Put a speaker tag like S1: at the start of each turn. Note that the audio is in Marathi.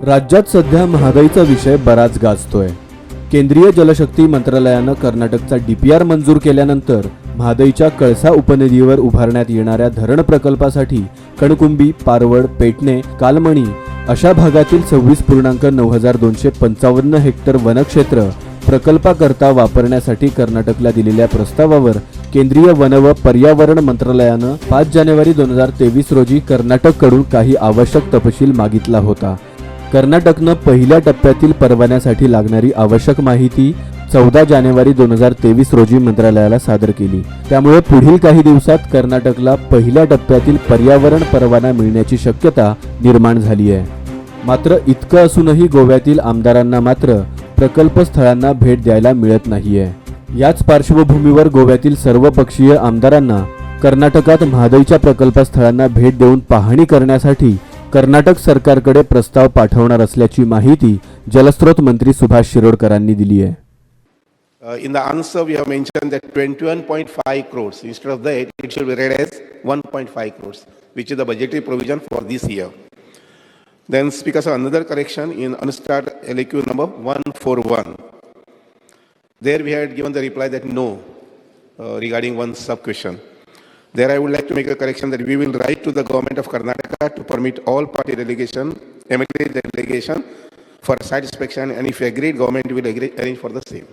S1: राज्यात सध्या महागाईचा विषय बराच गाजतोय। केंद्रीय जलशक्ती मंत्रालयानं कर्नाटकचा डीपीआर मंजूर केल्यानंतर महादाईच्या कळसा उपनदीवर उभारण्यात येणाऱ्या धरण प्रकल्पासाठी कणकुंबी, पारवड, पेटणे, कालमणी अशा भागातील 26.9255 हेक्टर वनक्षेत्र प्रकल्पाकरता वापरण्यासाठी कर्नाटकला दिलेल्या प्रस्तावावर केंद्रीय वन व पर्यावरण मंत्रालयानं 5 जानेवारी 2023 रोजी कर्नाटककडून काही आवश्यक तपशील मागितला होता। कर्नाटकनं पहिल्या टप्प्यातील परवान्यासाठी लागणारी आवश्यक माहिती 14 जानेवारी 2023 रोजी मंत्रालयाला सादर केली। त्यामुळे पुढील काही दिवसात कर्नाटकला पहिल्या टप्प्यातील पर्यावरण परवाना मिळण्याची शक्यता निर्माण झाली आहे। मात्र इतकं असूनही गोव्यातील आमदारांना मात्र प्रकल्प स्थळांना भेट द्यायला मिळत नाहीये। याच पार्श्वभूमीवर गोव्यातील सर्वपक्षीय आमदारांना कर्नाटकात महादाईच्या प्रकल्प स्थळांना भेट देऊन पाहणी करण्यासाठी कर्नाटक सरकारकडे प्रस्ताव पाठवणार असल्याची माहिती जलस्रोत मंत्री सुभाष शिरोडकरांनी दिली आहे।
S2: In the answer, we have mentioned that 21.5 crores. Instead of that, it should be read as 1.5 crores, which is the budgetary provision for this year. Then, Speaker, another correction in unstarred LAQ number 141. There we had given the reply that no, regarding one sub-question. There I would like to make a correction that we will write to the government of Karnataka to permit all party delegation, MLA delegation for site inspection, and if agreed, government will arrange for the same.